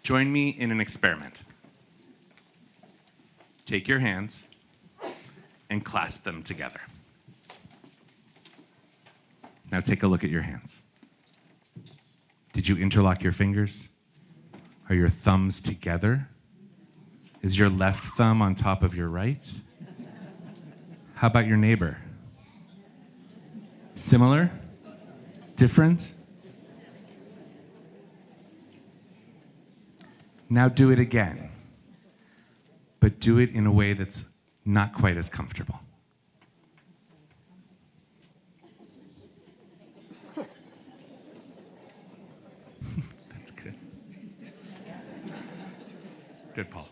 Join me in an experiment. Take your hands and clasp them together. Now take a look at your hands. Did you interlock your fingers? Are your thumbs together? Is your left thumb on top of your right? How about your neighbor? Similar? Different? Now do it again, but do it in a way that's not quite as comfortable. That's good. Good, Paul.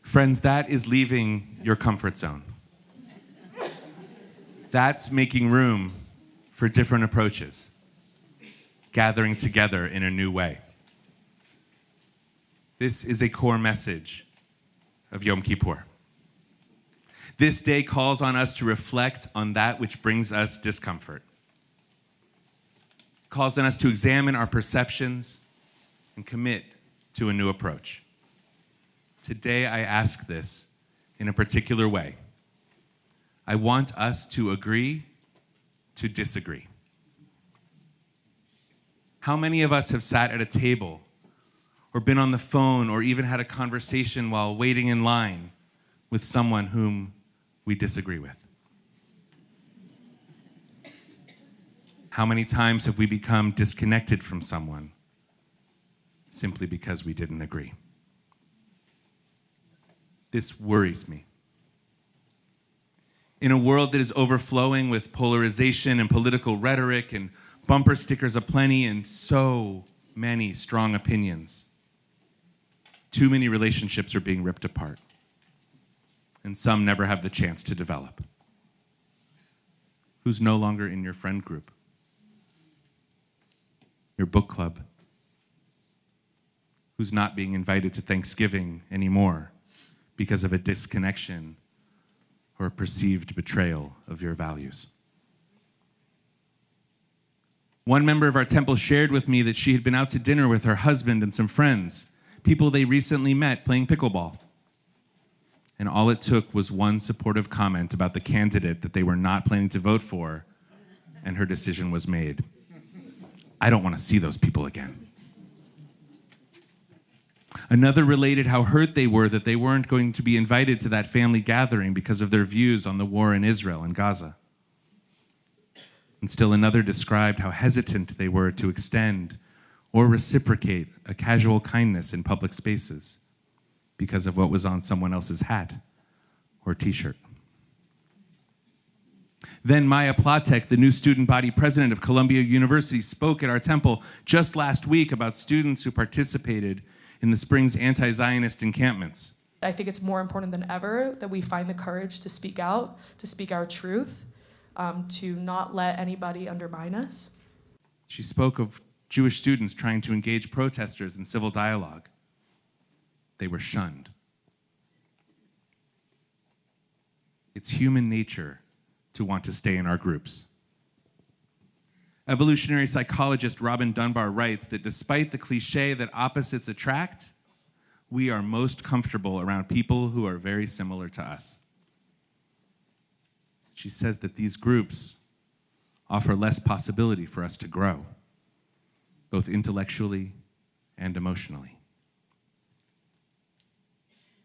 Friends, that is leaving your comfort zone. That's making room for different approaches, gathering together in a new way. This is a core message of Yom Kippur. This day calls on us to reflect on that which brings us discomfort. Calls on us to examine our perceptions and commit to a new approach. Today, I ask this in a particular way. I want us to agree to disagree. How many of us have sat at a table or been on the phone or even had a conversation while waiting in line with someone whom we disagree with? How many times have we become disconnected from someone simply because we didn't agree? This worries me. In a world that is overflowing with polarization and political rhetoric and bumper stickers aplenty and so many strong opinions, too many relationships are being ripped apart, and some never have the chance to develop. Who's no longer in your friend group, your book club? Who's not being invited to Thanksgiving anymore because of a disconnection or a perceived betrayal of your values? One member of our temple shared with me that she had been out to dinner with her husband and some friends, people they recently met playing pickleball. And all it took was one supportive comment about the candidate that they were not planning to vote for, and her decision was made. I don't want to see those people again. Another related how hurt they were that they weren't going to be invited to that family gathering because of their views on the war in Israel and Gaza. And still another described how hesitant they were to extend or reciprocate a casual kindness in public spaces because of what was on someone else's hat or t-shirt. Then Maya Platek, the new student body president of Columbia University, spoke at our temple just last week about students who participated in the spring's anti-Zionist encampments. I think it's more important than ever that we find the courage to speak out, to speak our truth, to not let anybody undermine us. She spoke of Jewish students trying to engage protesters in civil dialogue. They were shunned. It's human nature to want to stay in our groups. Evolutionary psychologist Robin Dunbar writes that despite the cliche that opposites attract, we are most comfortable around people who are very similar to us. She says that these groups offer less possibility for us to grow, both intellectually and emotionally.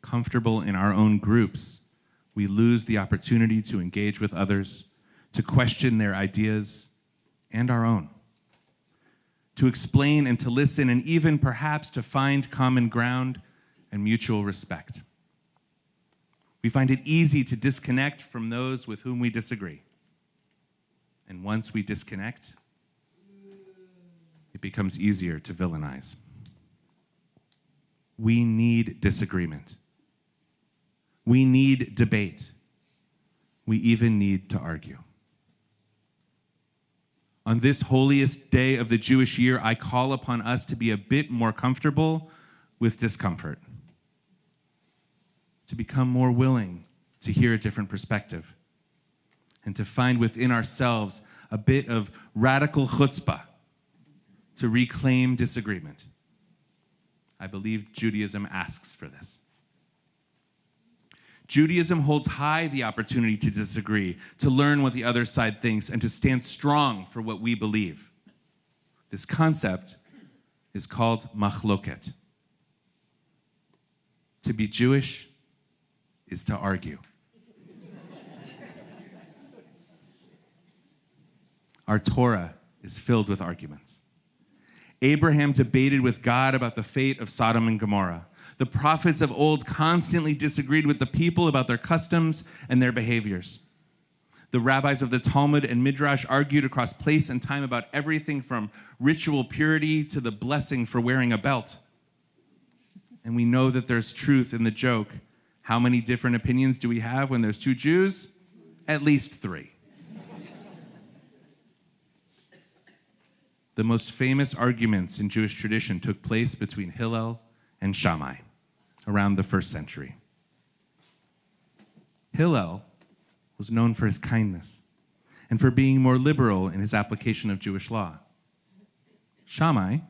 Comfortable in our own groups, we lose the opportunity to engage with others, to question their ideas and our own, to explain and to listen, and even perhaps to find common ground and mutual respect. We find it easy to disconnect from those with whom we disagree. And once we disconnect, it becomes easier to villainize. We need disagreement. We need debate. We even need to argue. On this holiest day of the Jewish year, I call upon us to be a bit more comfortable with discomfort, to become more willing to hear a different perspective, and to find within ourselves a bit of radical chutzpah to reclaim disagreement, I believe Judaism asks for this. Judaism holds high the opportunity to disagree, to learn what the other side thinks, and to stand strong for what we believe. This concept is called machloket. To be Jewish is to argue. Our Torah is filled with arguments. Abraham debated with God about the fate of Sodom and Gomorrah. The prophets of old constantly disagreed with the people about their customs and their behaviors. The rabbis of the Talmud and Midrash argued across place and time about everything from ritual purity to the blessing for wearing a belt. And we know that there's truth in the joke. How many different opinions do we have when there's two Jews? At least 3. The most famous arguments in Jewish tradition took place between Hillel and Shammai around the 1st century. Hillel was known for his kindness and for being more liberal in his application of Jewish law. Shammai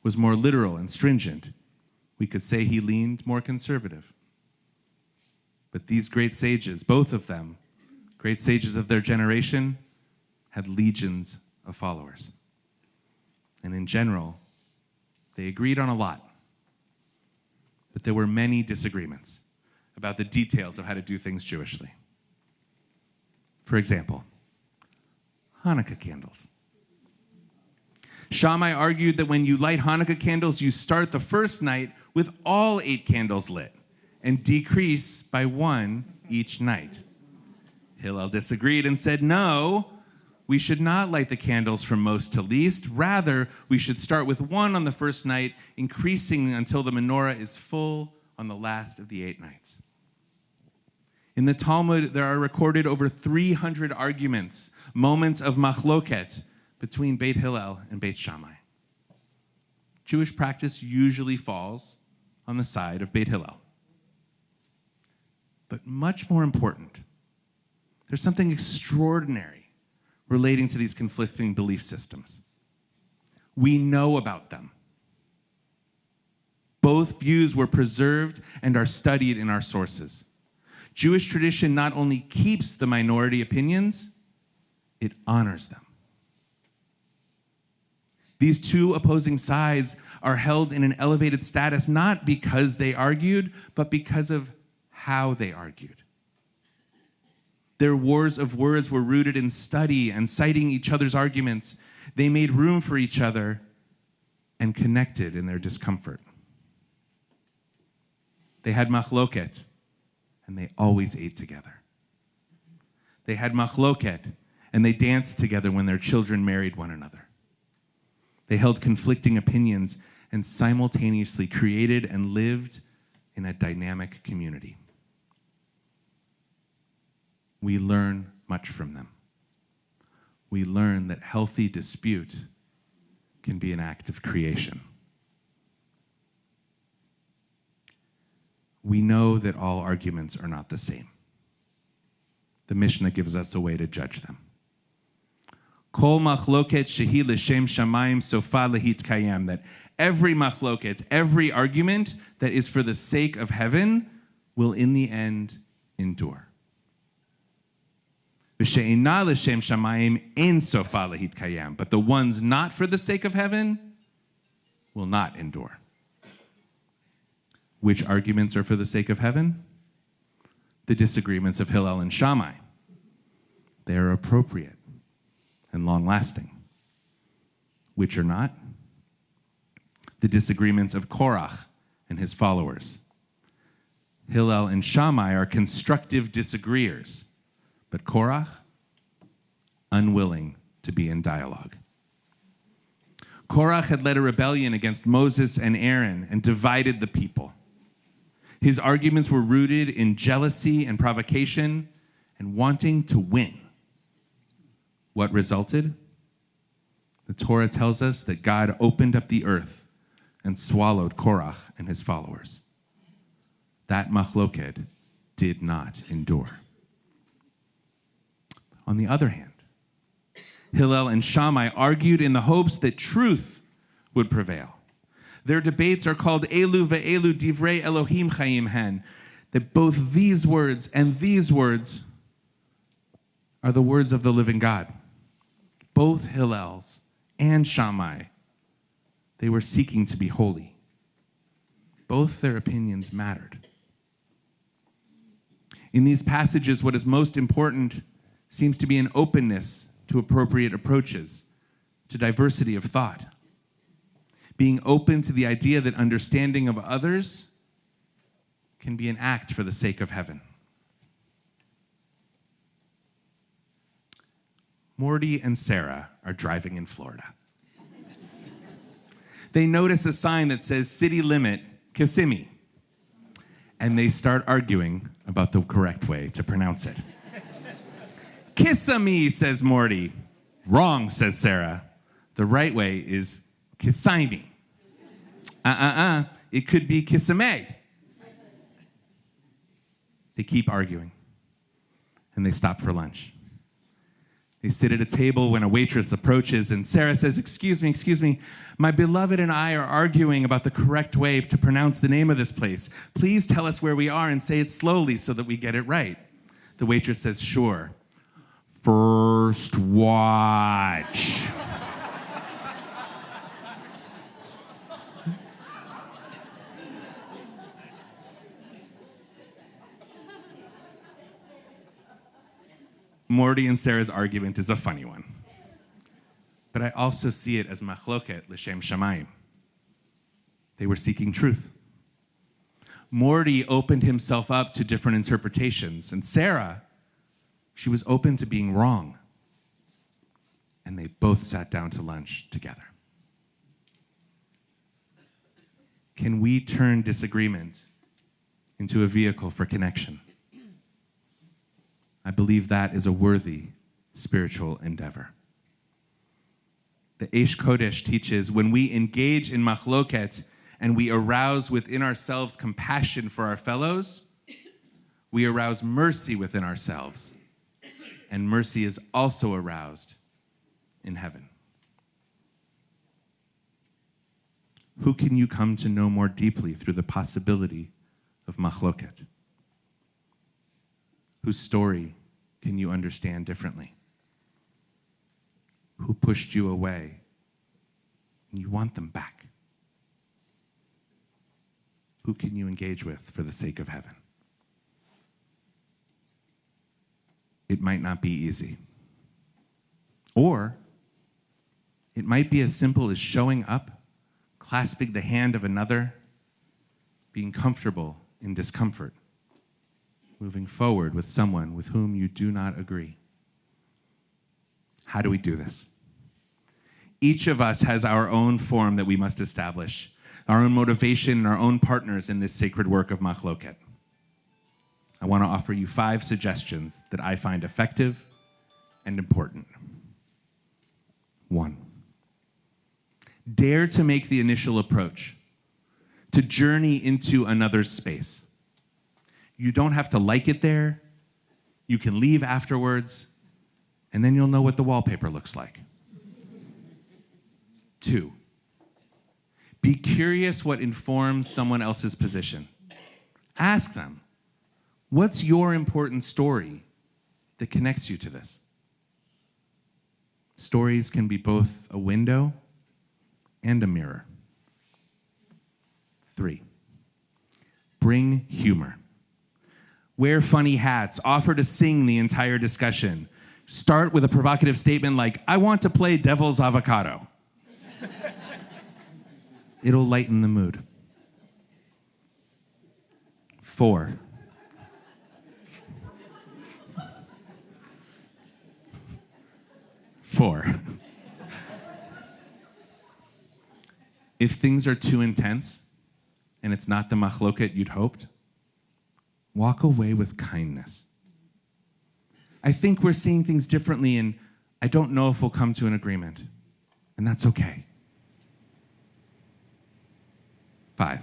was more literal and stringent. We could say he leaned more conservative. But these great sages, both of them, great sages of their generation, had legions of followers. And in general, they agreed on a lot. But there were many disagreements about the details of how to do things Jewishly. For example, Hanukkah candles. Shammai argued that when you light Hanukkah candles, you start the first night with all 8 candles lit and decrease by 1 each night. Hillel disagreed and said, no, we should not light the candles from most to least. Rather, we should start with 1 on the first night, increasing until the menorah is full on the last of the 8 nights. In the Talmud, there are recorded over 300 arguments, moments of machloket, between Beit Hillel and Beit Shammai. Jewish practice usually falls on the side of Beit Hillel. But much more important, there's something extraordinary relating to these conflicting belief systems. We know about them. Both views were preserved and are studied in our sources. Jewish tradition not only keeps the minority opinions, it honors them. These two opposing sides are held in an elevated status not because they argued, but because of how they argued. Their wars of words were rooted in study and citing each other's arguments. They made room for each other and connected in their discomfort. They had machloket, and they always ate together. They had machloket, and they danced together when their children married one another. They held conflicting opinions and simultaneously created and lived in a dynamic community. We learn much from them. We learn that healthy dispute can be an act of creation. We know that all arguments are not the same. The Mishnah gives us a way to judge them. Kol machloket shehi l'shem shamayim sofa lehitkayem, that every machloket, every argument that is for the sake of heaven will in the end endure. V'she'ina l'shem shamayim ein sofa lehitkayem, but the ones not for the sake of heaven will not endure. Which arguments are for the sake of heaven? The disagreements of Hillel and Shammai. They are appropriate and long-lasting. Which are not? The disagreements of Korach and his followers. Hillel and Shammai are constructive disagreeers, but Korach, unwilling to be in dialogue. Korach had led a rebellion against Moses and Aaron and divided the people. His arguments were rooted in jealousy and provocation and wanting to win. What resulted? The Torah tells us that God opened up the earth and swallowed Korach and his followers. That machloket did not endure. On the other hand, Hillel and Shammai argued in the hopes that truth would prevail, Their debates are called Elu ve'elu divrei Elohim chayim hen. That both these words and these words are the words of the living God. Both Hillel's and Shammai, they were seeking to be holy. Both their opinions mattered. In these passages, what is most important seems to be an openness to appropriate approaches, to diversity of thought. Being open to the idea that understanding of others can be an act for the sake of heaven. Morty and Sarah are driving in Florida. They notice a sign that says city limit Kissimmee, and they start arguing about the correct way to pronounce it. Kissimmee, says Morty. Wrong, says Sarah. The right way is Kissimmee. It could be Kissimmee. They keep arguing, and they stop for lunch. They sit at a table when a waitress approaches, and Sarah says, excuse me, my beloved and I are arguing about the correct way to pronounce the name of this place. Please tell us where we are and say it slowly so that we get it right. The waitress says, sure. First watch. Morty and Sarah's argument is a funny one. But I also see it as machloket l'shem shamayim. They were seeking truth. Morty opened himself up to different interpretations, and Sarah, she was open to being wrong. And they both sat down to lunch together. Can we turn disagreement into a vehicle for connection? I believe that is a worthy spiritual endeavor. The Eish Kodesh teaches when we engage in machloket and we arouse within ourselves compassion for our fellows, we arouse mercy within ourselves. And mercy is also aroused in heaven. Who can you come to know more deeply through the possibility of machloket? Whose story can you understand differently? Who pushed you away and you want them back? Who can you engage with for the sake of heaven? It might not be easy. Or it might be as simple as showing up, clasping the hand of another, being comfortable in discomfort, moving forward with someone with whom you do not agree. How do we do this? Each of us has our own form that we must establish, our own motivation and our own partners in this sacred work of machloket. I want to offer you 5 suggestions that I find effective and important. 1, dare to make the initial approach, to journey into another's space. You don't have to like it there. You can leave afterwards, and then you'll know what the wallpaper looks like. 2, be curious what informs someone else's position. Ask them, what's your important story that connects you to this? Stories can be both a window and a mirror. 3, bring humor. Wear funny hats. Offer to sing the entire discussion. Start with a provocative statement like, I want to play devil's avocado. It'll lighten the mood. 4, if things are too intense and it's not the machloket you'd hoped, walk away with kindness. I think we're seeing things differently, and I don't know if we'll come to an agreement, and that's okay. 5,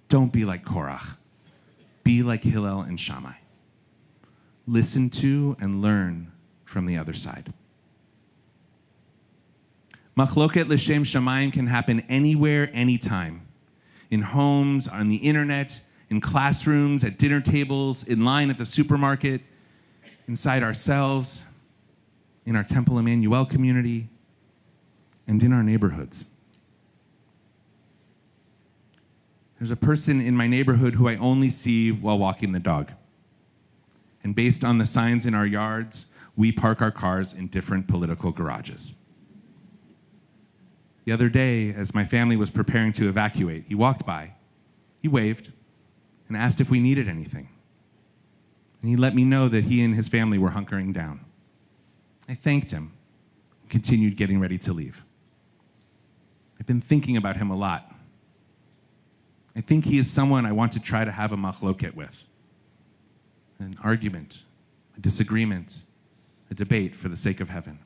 don't be like Korach. Be like Hillel and Shammai. Listen to and learn from the other side. Machloket l'shem shamayim can happen anywhere, anytime. In homes, on the internet, in classrooms, at dinner tables, in line at the supermarket, inside ourselves, in our Temple Emanu-El community, and in our neighborhoods. There's a person in my neighborhood who I only see while walking the dog. And based on the signs in our yards, we park our cars in different political garages. The other day, as my family was preparing to evacuate, he walked by, he waved, and asked if we needed anything. And he let me know that he and his family were hunkering down. I thanked him and continued getting ready to leave. I've been thinking about him a lot. I think he is someone I want to try to have a machloket with. An argument, a disagreement, a debate for the sake of heaven.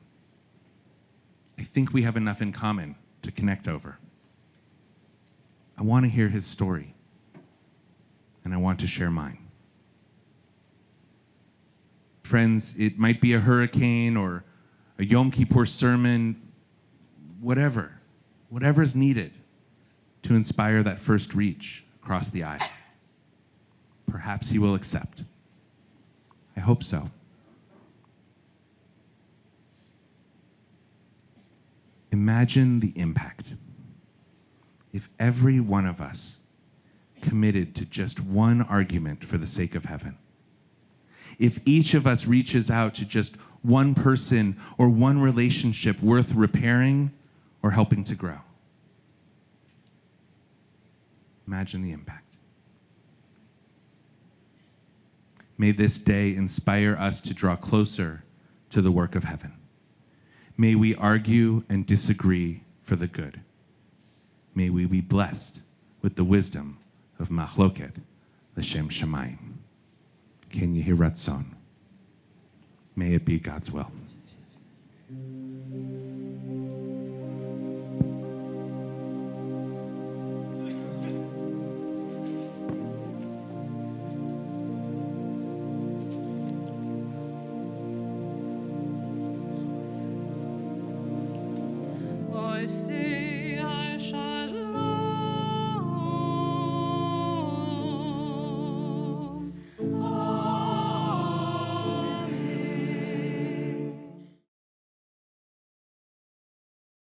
I think we have enough in common to connect over. I want to hear his story, and I want to share mine. Friends, it might be a hurricane or a Yom Kippur sermon, whatever's needed to inspire that first reach across the aisle. Perhaps he will accept. I hope so. Imagine the impact if every one of us committed to just one argument for the sake of heaven. If each of us reaches out to just one person or one relationship worth repairing or helping to grow. Imagine the impact. May this day inspire us to draw closer to the work of heaven. May we argue and disagree for the good. May we be blessed with the wisdom of Machloket l'shem shamayim. Ken Yehi Ratzon. May it be God's will.